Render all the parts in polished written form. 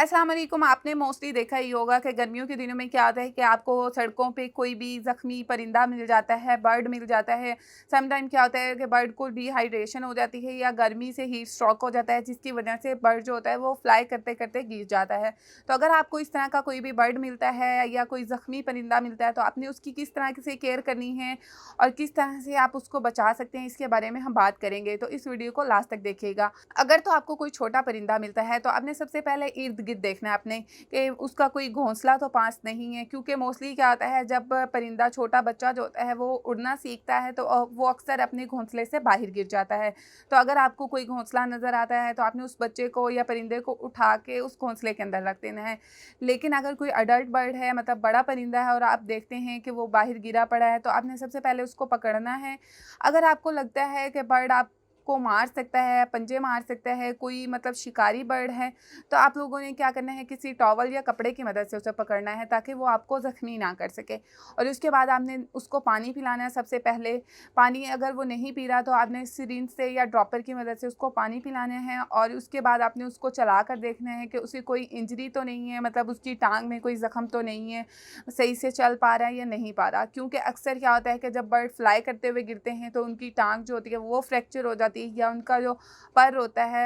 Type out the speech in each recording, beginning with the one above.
अस्सलाम वालेकुम। आपने मोस्टली देखा ही होगा कि गर्मियों के दिनों में क्या होता है कि आपको सड़कों पे कोई भी ज़ख्मी परिंदा मिल जाता है, बर्ड मिल जाता है। सम टाइम क्या होता है कि बर्ड को डिहाइड्रेशन हो जाती है या गर्मी से हीट स्ट्रोक हो जाता है, जिसकी वजह से बर्ड जो होता है वो फ्लाई करते-करते गिर जाता है। तो अगर आपको इस तरह का कोई भी बर्ड मिलता है या कोई ज़ख्मी परिंदा मिलता है, तो आपने उसकी किस तरह से केयर करनी है और किस तरह से आप उसको बचा सकते हैं, इसके बारे में हम बात करेंगे। तो इस वीडियो को लास्ट तक देखिएगा। अगर तो आपको कोई छोटा परिंदा मिलता है, तो आपने सबसे पहले इर्द-गिर्द देखना है आपने कि उसका कोई घोंसला तो पास नहीं है, क्योंकि मोस्टली क्या होता है जब परिंदा छोटा बच्चा जो होता है वो उड़ना सीखता है तो वो अक्सर अपने घोंसले से बाहर गिर जाता है। तो अगर आपको कोई घोंसला नज़र आता है तो आपने उस बच्चे को या परिंदे को उठा के उस घोंसले के अंदर रख देना है। लेकिन अगर कोई अडल्ट बर्ड है, मतलब बड़ा परिंदा है और आप देखते हैं कि वो बाहर गिरा पड़ा है, तो आपने सबसे पहले उसको पकड़ना है। अगर आपको लगता है कि बर्ड आपको मार सकता है, पंजे मार सकता है, कोई मतलब शिकारी बर्ड है, तो आप लोगों ने क्या करना है, किसी टॉवल या कपड़े की मदद से उसे पकड़ना है ताकि वो आपको ज़ख्मी ना कर सके। और उसके बाद आपने उसको पानी पिलाना है सबसे पहले। पानी अगर वो नहीं पी रहा तो आपने सिरिंज से या ड्रॉपर की मदद से उसको पानी पिलाना है और उसके बाद आपने उसको चला कर देखना है कि उसे कोई इंजरी तो नहीं है, मतलब उसकी टाँग में कोई ज़ख्म तो नहीं है, सही से चल पा रहा है या नहीं पा रहा। क्योंकि अक्सर क्या होता है कि जब बर्ड फ्लाई करते हुए गिरते हैं तो उनकी टाँग जो होती है वो फ्रैक्चर हो जाती है या उनका जो पर होता है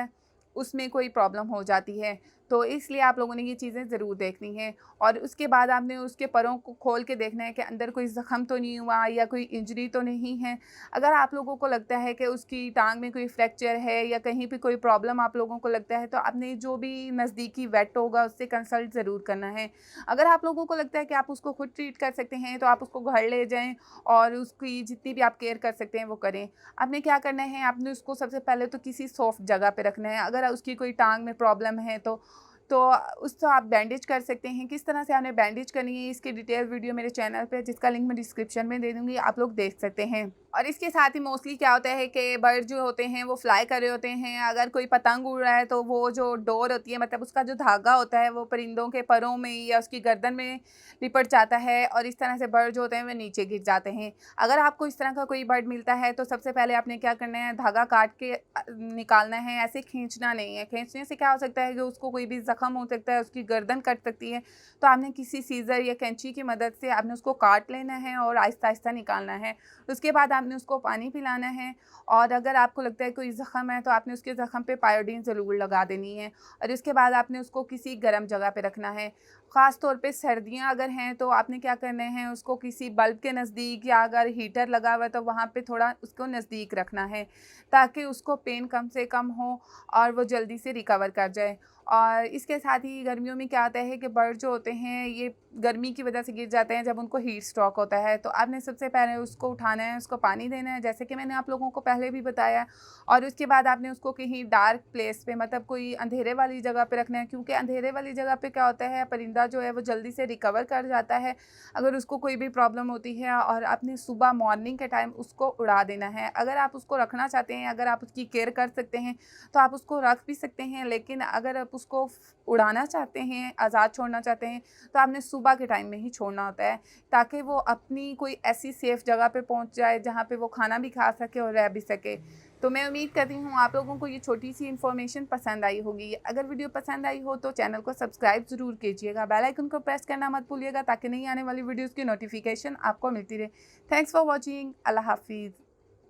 उसमें कोई प्रॉब्लम हो जाती है। तो इसलिए आप लोगों ने ये चीज़ें ज़रूर देखनी है और उसके बाद आपने उसके परों को खोल के देखना है कि अंदर कोई ज़ख्म तो नहीं हुआ या कोई इंजरी तो नहीं है। अगर आप लोगों को लगता है कि उसकी टाँग में कोई फ्रैक्चर है या कहीं पे कोई प्रॉब्लम आप लोगों को लगता है, तो आपने जो भी नज़दीकी वेट होगा उससे कंसल्ट ज़रूर करना है। अगर आप लोगों को लगता है कि आप उसको खुद ट्रीट कर सकते हैं, तो आप उसको घर ले जाएँ और उसकी जितनी भी आप केयर कर सकते हैं वो करें। आपने क्या करना है, आपने उसको सबसे पहले तो किसी सॉफ्ट जगह पे रखना है। अगर उसकी कोई टाँग में प्रॉब्लम है तो उसको आप बैंडेज कर सकते हैं। किस तरह से आपने बैंडेज करनी है, इसकी डिटेल वीडियो मेरे चैनल पे है, जिसका लिंक मैं डिस्क्रिप्शन में दे दूँगी, आप लोग देख सकते हैं। और इसके साथ ही मोस्टली क्या होता है कि बर्ड जो होते हैं वो फ्लाई कर रहे होते हैं। अगर कोई पतंग उड़ रहा है तो वो जो डोर होती है, मतलब उसका जो धागा होता है, वो परिंदों के परों में या उसकी गर्दन में लिपट जाता है और इस तरह से बर्ड जो होते हैं वो नीचे गिर जाते हैं। अगर आपको इस तरह का कोई बर्ड मिलता है तो सबसे पहले आपने क्या करना है, धागा काट के निकालना है, ऐसे खींचना नहीं है। खींचने से क्या हो सकता है कि उसको कोई भी ज़ख्म हो सकता है, उसकी गर्दन कट सकती है। तो आपने किसी सीज़र या कैंची की मदद से आपने उसको काट लेना है और आहिस्ता-आहिस्ता निकालना है। उसके बाद आपने उसको पानी पिलाना है और अगर आपको लगता है कोई ज़ख्म है तो आपने उसके ज़ख्म पे पायोडीन ज़रूर लगा देनी है और उसके बाद आपने उसको किसी गर्म जगह पे रखना है। ख़ास तौर पे सर्दियाँ अगर हैं तो आपने क्या करना है, उसको किसी बल्ब के नज़दीक या अगर हीटर लगा हुआ है तो वहाँ पे थोड़ा उसको नज़दीक रखना है ताकि उसको पेन कम से कम हो और वो जल्दी से रिकवर कर जाए। और इसके साथ ही गर्मियों में क्या होता है कि बर्ड जो होते हैं ये गर्मी की वजह से गिर जाते हैं जब उनको हीट स्ट्रोक होता है। तो आपने सबसे पहले उसको उठाना है, उसको पानी देना है, जैसे कि मैंने आप लोगों को पहले भी बताया। और उसके बाद आपने उसको कहीं डार्क प्लेस पे, मतलब कोई अंधेरे वाली जगह पे रखना है, क्योंकि अंधेरे वाली जगह पे क्या होता है, परिंदा जो है वो जल्दी से रिकवर कर जाता है अगर उसको कोई भी प्रॉब्लम होती है। और आपने सुबह मॉर्निंग के टाइम उसको उड़ा देना है। अगर आप उसको रखना चाहते हैं, अगर आप उसकी केयर कर सकते हैं तो आप उसको रख भी सकते हैं, लेकिन अगर आप उसको उड़ाना चाहते हैं, आज़ाद छोड़ना चाहते हैं, तो आपने सुबह के टाइम में ही छोड़ना होता है ताकि वो अपनी कोई ऐसी सेफ़ जगह पे पहुंच जाए जहाँ पे वो खाना भी खा सके और रह भी सके। तो मैं उम्मीद करती हूँ आप लोगों को ये छोटी-सी इन्फॉर्मेशन पसंद आई होगी। अगर वीडियो पसंद आई हो तो चैनल को सब्सक्राइब ज़रूर कीजिएगा, बेल आइकन को प्रेस करना मत भूलिएगा ताकि नई आने वाली वीडियोज़ की नोटिफ़िकेशन आपको मिलती रहे। Thanks for watching. अल्लाह हाफ़िज़।